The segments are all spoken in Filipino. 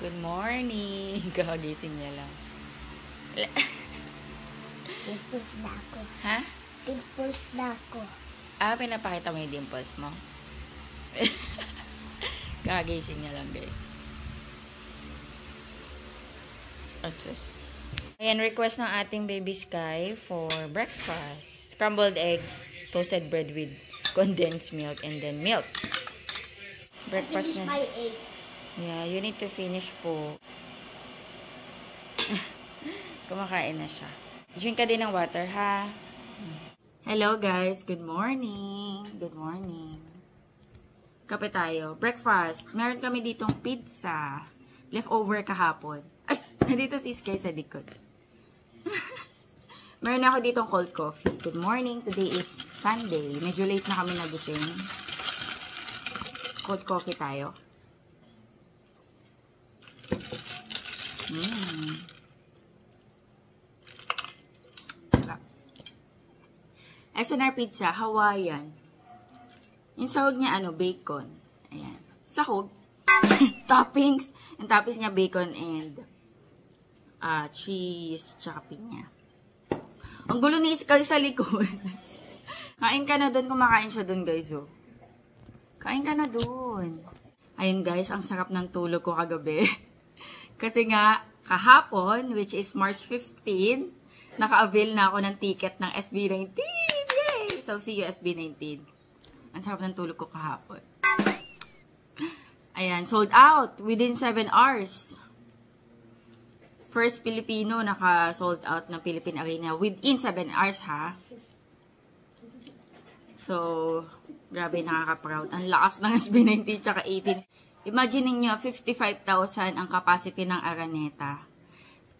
Good morning. Kakagising niya lang. Dimples na ako. Ha? Dimples na ako. Pinapakita mo yung dimples mo? Kakagising niya lang, guys. Asus. Ayan, request ng ating baby Sky for breakfast. Scrambled egg, toasted bread with condensed milk, and then milk. Breakfast na. My egg. Yeah, you need to finish po. Kumakain na siya. Drink ka din ng water, ha? Hello, guys. Good morning. Good morning. Kape tayo. Breakfast. Meron kami ditong pizza. Leftover kahapon. Ay, nandito si Sky sa likod. Meron ako ditong cold coffee. Good morning. Today is Sunday. Medyo late na kami nagising. Cold coffee tayo. SNR pizza, Hawaiian. Yung sahog niya, bacon. Ayan. Sahog. Toppings. Yung toppings niya, bacon and cheese, tsaka pinya. Ang gulo ni Iskal sa likod. Kain ka na dun, kumakain siya dun, guys, oh. Kain ka na dun. Ayun, guys, ang sarap ng tulog ko kagabi. Kasi nga, kahapon, which is March 15, naka-avail na ako ng ticket ng SB19. Yay! So, see you, SB19. Ang sarap ng tulog ko kahapon. Ayan, sold out within 7 hours. First Filipino naka-sold out ng Philippine Arena within 7 hours, ha? So, grabe, nakaka-proud. Ang lakas ng SB19 tsaka 18. Imagine niyo 55,000 ang capacity ng Araneta.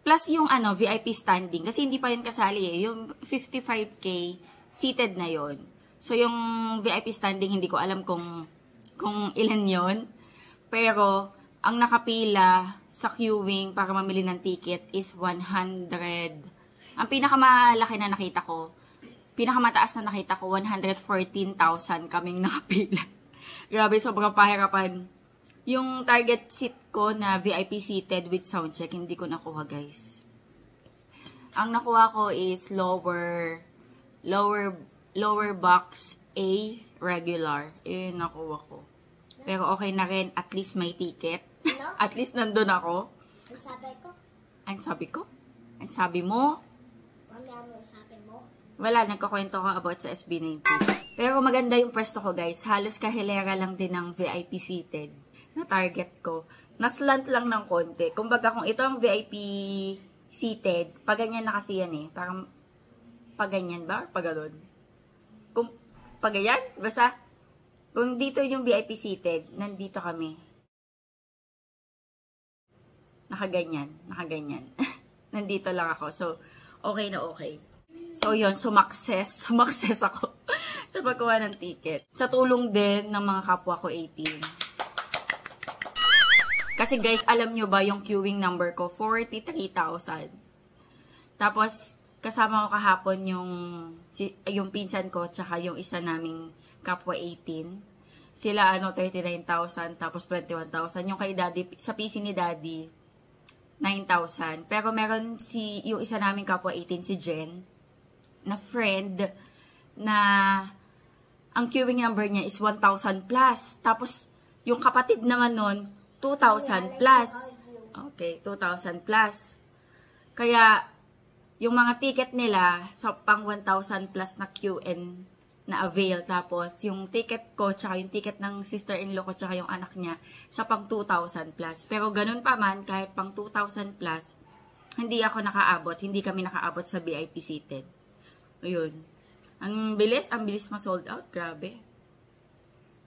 Plus yung VIP standing. Kasi hindi pa yun kasali eh. Yung 55K seated na yon. So yung VIP standing, hindi ko alam kung ilan yon. Pero ang nakapila sa queuing para mamili ng ticket is 100. Ang pinakamalaki na nakita ko, pinakamataas na nakita ko, 114,000 kaming nakapila. Grabe, sobrang pahirapan. Yung target seat ko na VIP seated with soundcheck, hindi ko nakuha, guys. Ang nakuha ko is lower box A, regular. Yun nakuha ko. Pero okay na rin, at least may ticket. No? At least nandun ako. Ang sabi ko? Ang sabi ko? Ang sabi mo? Mamaya mo sabi mo? Wala, nagkakwento ko about sa SB19. Pero maganda yung pwesto ko, guys. Halos kahilera lang din ng VIP seated na target ko. Naslant lang ng konti. Kumbaga, kung ito ang VIP seated, paganyan na kasi yan eh. Parang, paganyan ba? Pagalon? Kung paganyan, basta, kung dito yung VIP seated, nandito kami. Nakaganyan. Nandito lang ako. So, okay na okay. So, yun, sumakses ako sa pagkuha ng ticket. Sa tulong din ng mga kapwa ko 18. Kasi guys, alam nyo ba yung queuing number ko? 43,000. Tapos, kasama ko kahapon yung pinsan ko, tsaka yung isa naming kapwa 18. Sila, 39,000, tapos 21,000. Yung kay daddy, sa PC ni daddy, 9,000. Pero meron yung isa naming kapwa 18, si Jen, na friend, na ang queuing number niya is 1,000 plus. Tapos, yung kapatid naman nun, 2,000 plus. Okay, 2,000 plus. Kaya, yung mga ticket nila, sa pang 1,000 plus na QN na avail. Tapos, yung ticket ko, tsaka yung ticket ng sister-in-law ko, tsaka yung anak niya, sa pang 2,000 plus. Pero ganun pa man, kahit pang 2,000 plus, hindi ako nakaabot. Hindi kami nakaabot sa VIP seated. Ayun. Ang bilis ma-sold out. Grabe.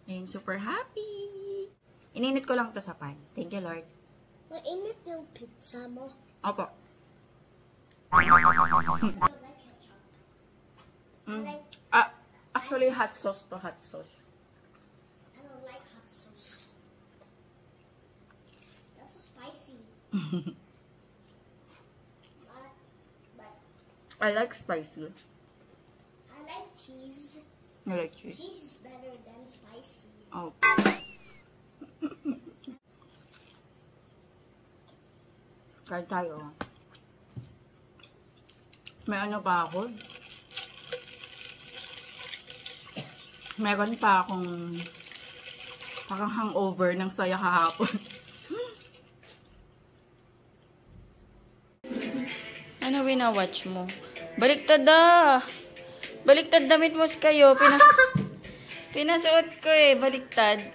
Ayun, super happy. Ininit ko lang to sa pan. Thank you, Lord. Mainit yung pizza mo. Opo. I like ketchup. Actually, hot sauce to hot sauce. I don't like hot sauce. That's so spicy. but I like spicy. I like cheese. I like cheese. Cheese is better than spicy. Okay. Kain tayo. May ano pa ako? Meron pa akong parang hangover ng saya kahapon. Ano wina-watch mo? Baliktad ah! Baliktad damit mo kayo. Pinasuot ko eh. Baliktad.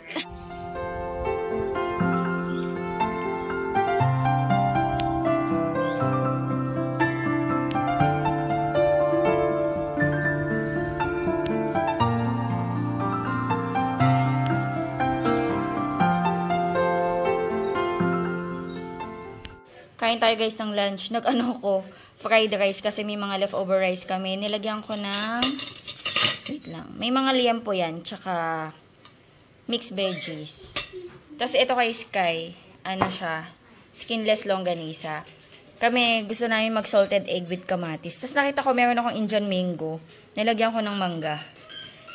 Kain tayo guys ng lunch. Nag-ano ko, fried rice kasi may mga leftover rice kami. Nilagyan ko ng, wait lang, may mga liempo yan, tsaka mixed veggies. Tapos ito kay Sky, ano siya, skinless longganisa. Kami, gusto namin mag-salted egg with kamatis. Tapos nakita ko, meron akong Indian mango. Nilagyan ko ng mangga.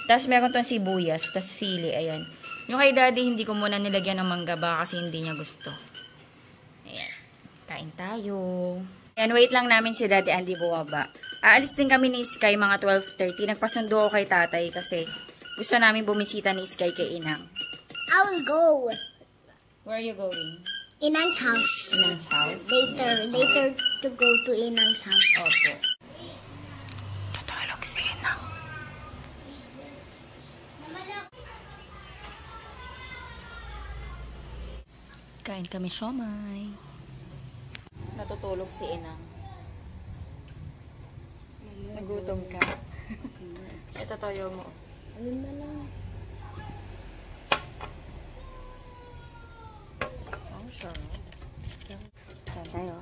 Tapos meron tong sibuyas, tapos sili, ayan. Yung kay daddy, hindi ko muna nilagyan ng mangga, baka kasi hindi niya gusto. Ayan. Kain tayo. Ayan, wait lang namin si Daddy Andy buwaba. Aalis din kami ni Sky mga 12:30. Nagpasundo ako kay tatay kasi gusto namin bumisita ni Sky kay Inang. I will go. Where are you going? Inang's house. Inang's house? Later to go to Inang's house. Opo. Tutulog si Inang. Kain kami siomay. Natutulog si Inang. Nagutom ka. Ito toyo mo. Ayun na lang. Oh, sure. Saan tayo?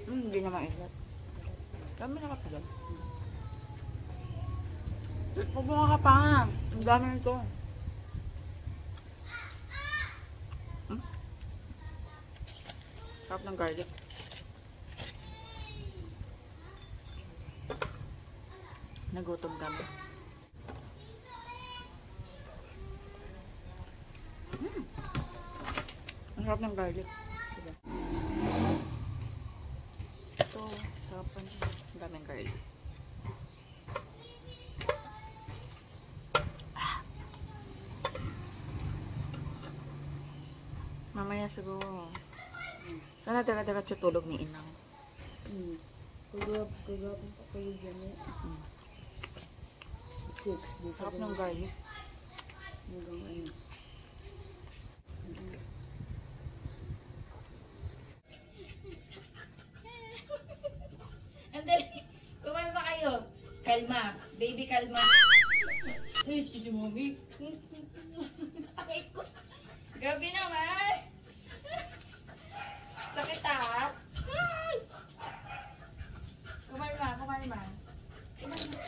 Hindi naman ilat. Dami na kapagod. Pupunga ka pa. Ang dami nito. Sarap ng garlic. Nagutom kami. Ang sarap ng garlic. Diba? Ito, sarap pa niya. Ang daming garlic. Mamaya siguro. Sana tira-diretso tulog ni Inang. Kagap pa kayo dyan eh. 6. Sarap ng garlic. Hanggang ano. Andali. Kumalma kayo. Kalma. Baby, kalma. Ay, si mommy. Sakit ko. Grabe naman. Sakit ah. Kumalma, kumalma. Kumalma.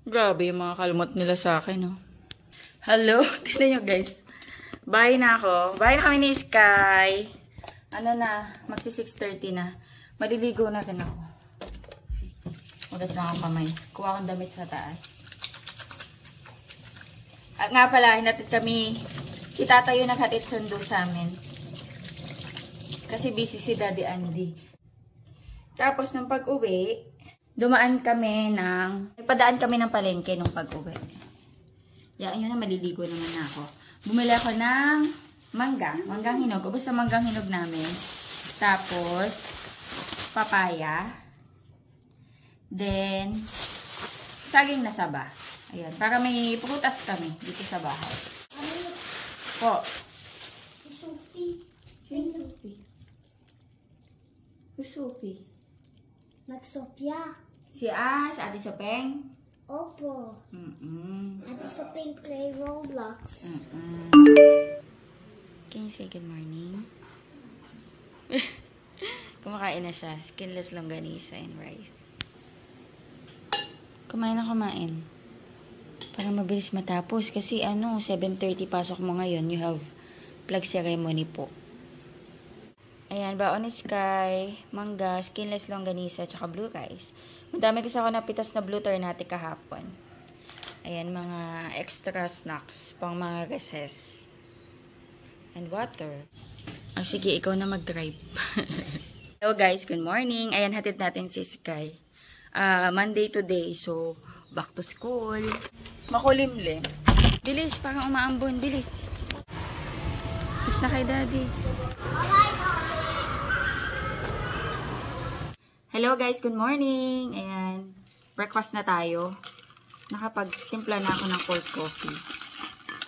Grabe yung mga kalmot nila sa akin, no? Hello? Tignan nyo, guys. Bye na ako. Bye na kami ni Sky. Ano na? Magsi 6:30 na. Maliligo na din ako. Ugas lang ang kamay. Kuha akong damit sa taas. At nga pala, hinatid kami. Si tata yung naghatid sundo sa amin. Kasi busy si Daddy Andy. Tapos nung pag-uwi, dumaan kami padaan kami ng palengke nung pag-uwi. Yan, yun na, maliligo naman na ako. Bumili ako ng manggang hinog. Ubus na manggang hinog namin. Tapos, papaya. Then, saging na saba. Ayan, para may prutas kami dito sa bahay. Po. Si Sophie. Si Sophie. Si Sophie. Nag-Sophia. Si Ate Sopeng. Opo. Ate Sophie play Roblox. Can you say good morning? Kumakain na siya. Skinless longganisa and rice. Kumain na kumain. Para mabilis matapos. Kasi 7:30 pasok mo ngayon. You have flag ceremony po. Ayan, baon ni Sky, mangga, skinless longganisa, tsaka blue rice. Madami kasi ako napitas na blue ternate kahapon. Ayan, mga extra snacks pang mga recess. And water. Sige, ikaw na mag-drive. Hello guys, good morning. Ayan, hatid natin si Sky. Monday today, so back to school. Makulimlim. Bilis, parang umaambon. Bilis. Bilis na kay Daddy. Hello guys, good morning. Ayan, breakfast na tayo. Nakapagtimpla na ako ng cold coffee.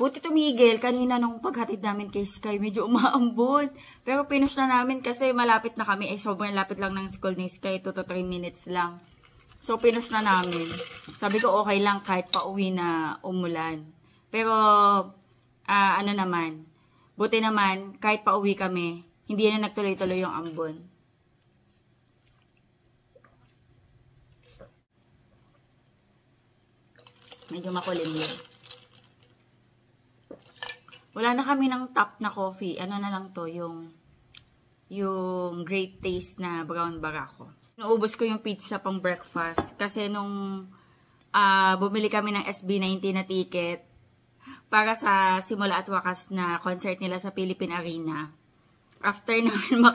Buti tumigil kanina nung paghatid namin kay Sky, medyo umaambon. Pero pinush na namin kasi malapit na kami. Sobrang lapit lang ng school ni Sky, 2 to 3 minutes lang. So pinush na namin. Sabi ko okay lang kahit pauwi na umulan. Pero naman, buti naman kahit pauwi kami, hindi na nagtuloy-tuloy yung ambon. Medyo makulimlim. Wala na kami ng top na coffee. Ano na lang to, yung great taste na brown barako. Naubos ko yung pizza pang breakfast. Kasi nung bumili kami ng SB19 na ticket para sa Simula at Wakas na concert nila sa Philippine Arena. After namin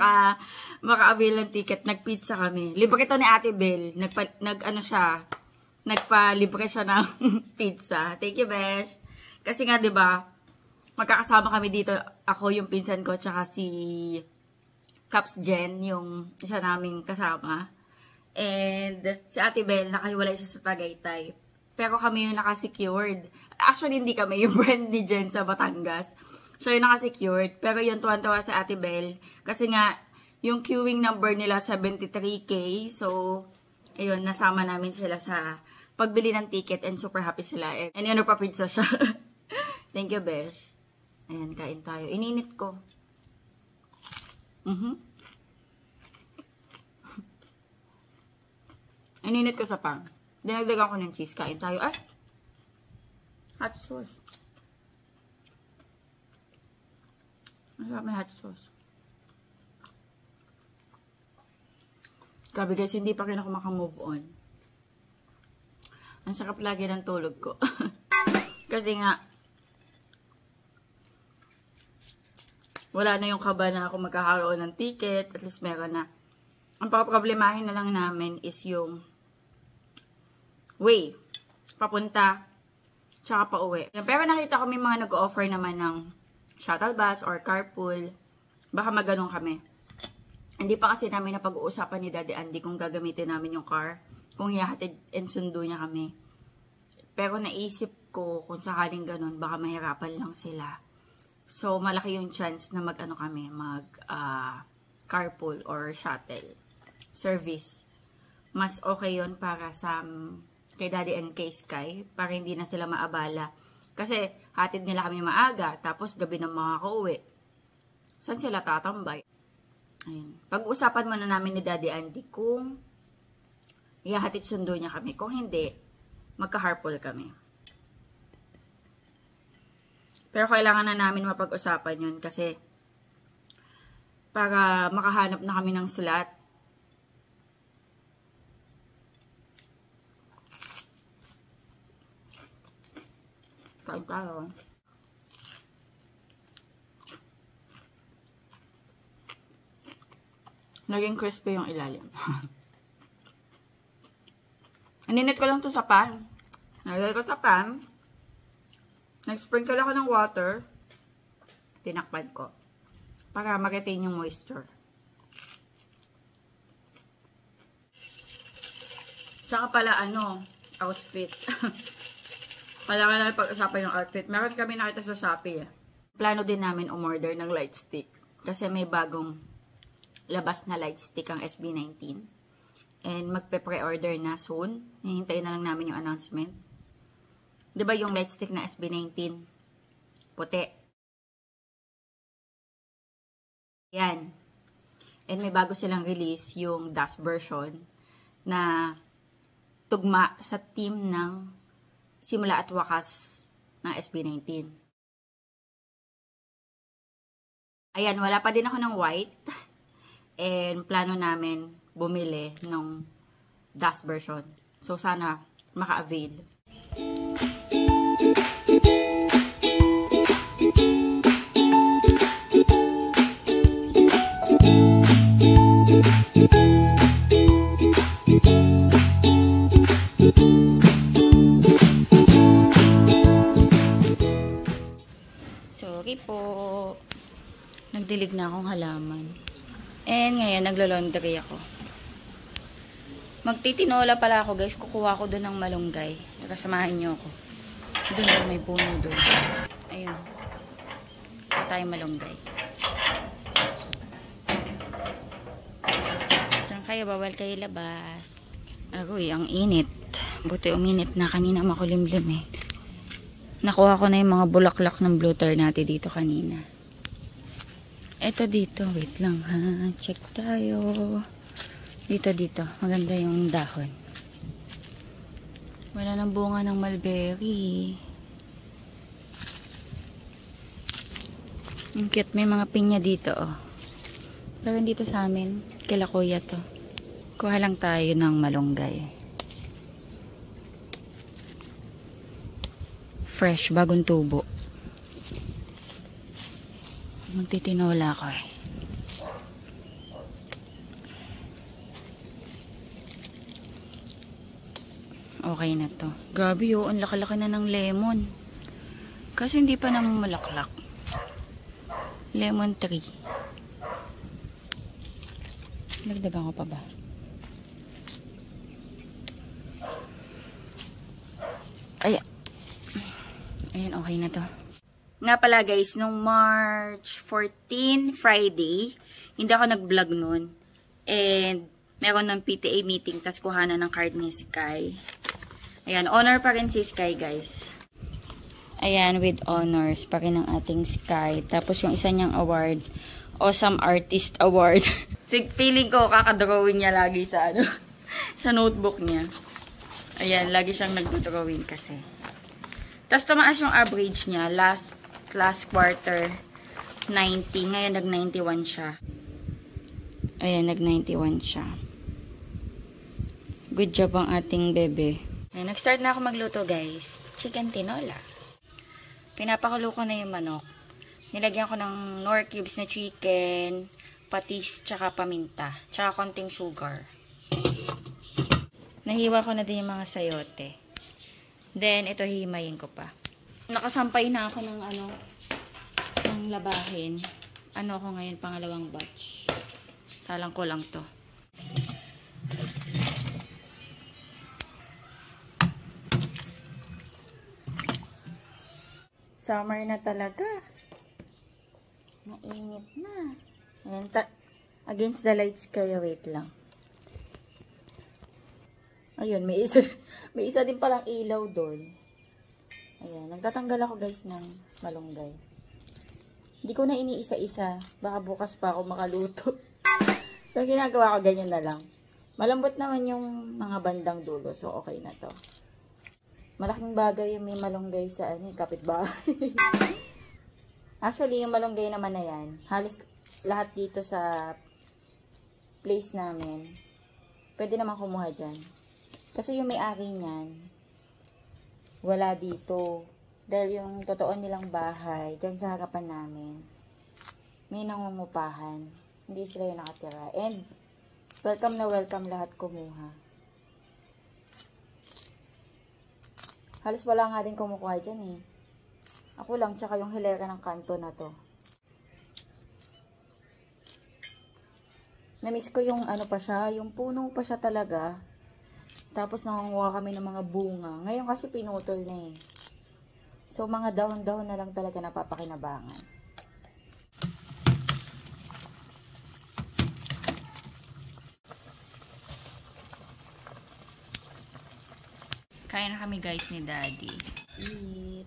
maka-avail ng ticket, nagpizza kami. Libre ito ni Ate Belle. Nagpa-libre siya ng pizza. Thank you, Besh. Kasi nga, di ba, magkakasama kami dito. Ako, yung pinsan ko, tsaka si Caps Jen, yung isa naming kasama. And si Ate Belle, nakahiwalay siya sa Tagaytay. Pero kami yung nakasecured. Actually, hindi kami. Yung brand ni Jen sa Batangas. So, yung nakasecured. Pero yung tuwan-tuwa sa Ate Belle. Kasi nga, yung queuing number nila, 73K. So, ayun, nasama namin sila sa pagbili ng ticket and super happy sila. And yun, nagpa-pizza siya. Thank you, Besh. Ayan, kain tayo. Ininit ko. Ininit ko sa pan. Dinagdagan ko ng cheese. Kain tayo. Ay! Hot sauce. May hot sauce. Grabe guys, hindi pa rin ako makamove on. Ang sarap lagi ng tulog ko. Kasi nga, wala na yung kaba na ako magkakaroon ng ticket. At least meron na. Ang problemahin na lang namin is yung way. Papunta, tsaka pa uwi. Pero nakita ko may mga nag-offer naman ng shuttle bus or carpool. Baka maganon kami. Hindi pa kasi namin napag-uusapan ni Daddy Andy kung gagamitin namin yung car. Kung hihahatid and sundo niya kami. Pero naisip ko kung sakaling ganun, baka mahirapan lang sila. So, malaki yung chance na kami, carpool or shuttle service. Mas okay yun para sa kay Daddy and kay Sky, para hindi na sila maabala. Kasi, hatid nila kami maaga, tapos gabi na makakauwi. Saan sila tatambay? Ayun. Pag-uusapan muna namin ni Daddy Andy kung ihahatid sundo niya kami. Kung hindi, magka-carpool kami. Pero kailangan na namin mapag-usapan yun kasi para makahanap na kami ng slot. Kain tayo. Naging crispy yung ilalim. Aninit ko lang to sa pan. Nalagay ko sa pan. Nag-sprinkle ako ng water. Tinakpan ko. Para ma-retain yung moisture. Tsaka pala outfit. Kailangan namin pag-usapan yung outfit. Meron kami nakita sa Shopee eh. Plano din namin umorder ng light stick. Kasi may bagong labas na light stick ang SB19. And magpe-pre-order na soon. Hihintayin na lang namin yung announcement. Diba yung light stick na SB19? Puti. Yan. And may bago silang release yung dust version na tugma sa team ng simula at wakas ng SB19. Ayan, wala pa din ako ng white. And plano namin bumili ng dust version. So, sana maka-avail. Sorry po. Nagdilig na akong halaman. And ngayon, naglo-laundry ako. Magtitinola pala ako, guys. Kukuha ko doon ng malunggay. Samahan niyo ako. Doon, may puno doon. Ayun. Kuha tayong malunggay. Diyan kayo, bawal kayo labas. Agoy, ang init. Buti uminit na. Kanina makulimlim eh. Nakuha ko na yung mga bulaklak ng blotter natin dito kanina. Eto dito, wait lang ha. Check tayo. Dito. Maganda yung dahon. Wala nang bunga ng mulberry. Ang cute. May mga pinya dito, oh. Pero dito sa amin, kila kuya to. Kuha lang tayo ng malunggay. Fresh, bagong tubo. Magtitinola ko eh. Okay na to. Grabe yun, ang laki-laki na ng lemon. Kasi hindi pa naman malaklak. Lemon tree. Nagdagan ko pa ba? Ayan, okay na to. Nga pala guys, nung March 14, Friday, hindi ako nag-vlog nun. And, meron ng PTA meeting, tas kuhanan ng card ni Sky. Ayan, honor pa rin si Sky guys. Ayan, with honors pa rin ng ating Sky. Tapos yung isa niyang award, Awesome Artist Award. Feeling ko, kakadrawing niya lagi sa sa notebook niya. Ayan, lagi siyang nagdodrawing kasi. Tapos tumaas yung average niya. Last quarter, 90. Ngayon, nag-91 siya. Ayan, nag-91 siya. Good job ang ating bebe. Ayan, nag-start na ako magluto, guys. Chicken tinola. Pinapakulo ko na yung manok. Nilagyan ko ng Knorr cubes na chicken, patis, tsaka paminta. Tsaka konting sugar. Nahiwa ko na din yung mga sayote. Then, ito hihimayin ko pa. Nakasampay na ako ng ng labahin. Ko ngayon, pangalawang batch. Salang ko lang to. Summer na talaga. Mainit na. Ayan, against the lights kayo, wait lang. Ayun, may isa din palang ilaw doon. Ayan, nagtatanggal ako guys ng malunggay. Hindi ko na iniisa-isa. Baka bukas pa ako makaluto. So, ginagawa ko ganyan na lang. Malambot naman yung mga bandang dulo. So, okay na to. Malaking bagay yung may malunggay sa kapitbahay. Actually, yung malunggay naman na yan, halos lahat dito sa place namin, pwede naman kumuha dyan. Kasi yung may-ari niyan, wala dito. Dahil yung totoo nilang bahay, dyan sa harapan namin, may nangungupahan. Hindi sila yung nakatira. And, Welcome na welcome lahat kumuha. Halos wala nga din kumukuha dyan eh. Ako lang, tsaka yung hilera ng kanto na to. Namiss ko yung ano pa siya, yung puno pa siya talaga. Tapos nangunguha kami ng mga bunga. Ngayon kasi pinutol na eh. So mga dahon-dahon na lang talaga napapakinabangan. Kain na kami guys ni Daddy. Eat.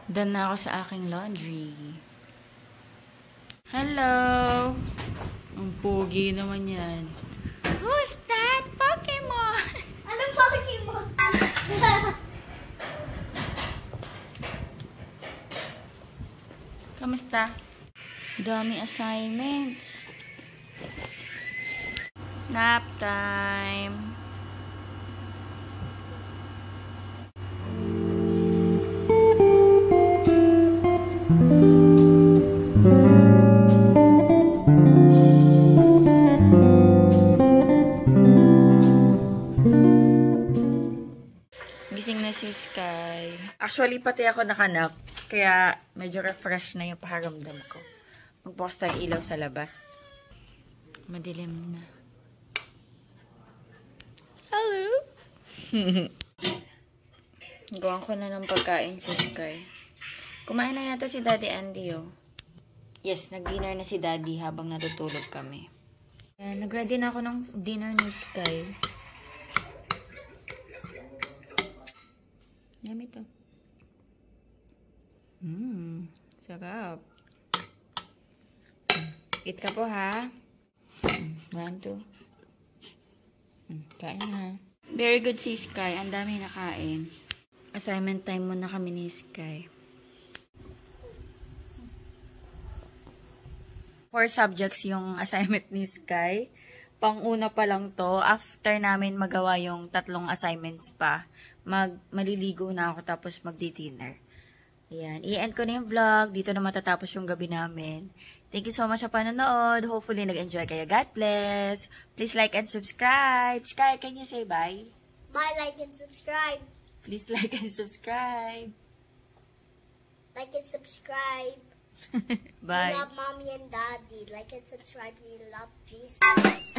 Done na ako sa aking laundry. Hello! Ang pogi naman yan. Who's that? Pokemon! Anong Pokemon? Kamusta? Dami assignments. Nap time. Gising na si Sky. Actually, pati ako nakanap. Kaya, medyo refresh na yung pakiramdam ko. Magbukas tayong ilaw sa labas. Madilim na. Hello! Gawin ko na ng pagkain si Sky. Kumain na yata si Daddy Andy, oh. Yes, nag-dinner na si Daddy habang natutulog kami. Nag-ready na ako ng dinner ni Sky. Yummy to. Sarap. Eat ka po, ha? 1, 2. Kain na. Very good si Sky. Ang dami nakain. Assignment time muna kami ni Sky. 4 subjects yung assignment ni Sky. Pang-una pa lang to. After namin magawa yung 3 assignments pa, maliligo na ako tapos magdi-dinner. Ayan. I-end ko na yung vlog. Dito na matatapos yung gabi namin. Thank you so much sa panonood. Hopefully nag-enjoy kayo. God bless. Please like and subscribe. Sky, can you say bye? Bye, like and subscribe. Please like and subscribe. Like and subscribe. Bye. You love mommy and daddy. Like and subscribe. You love Jesus.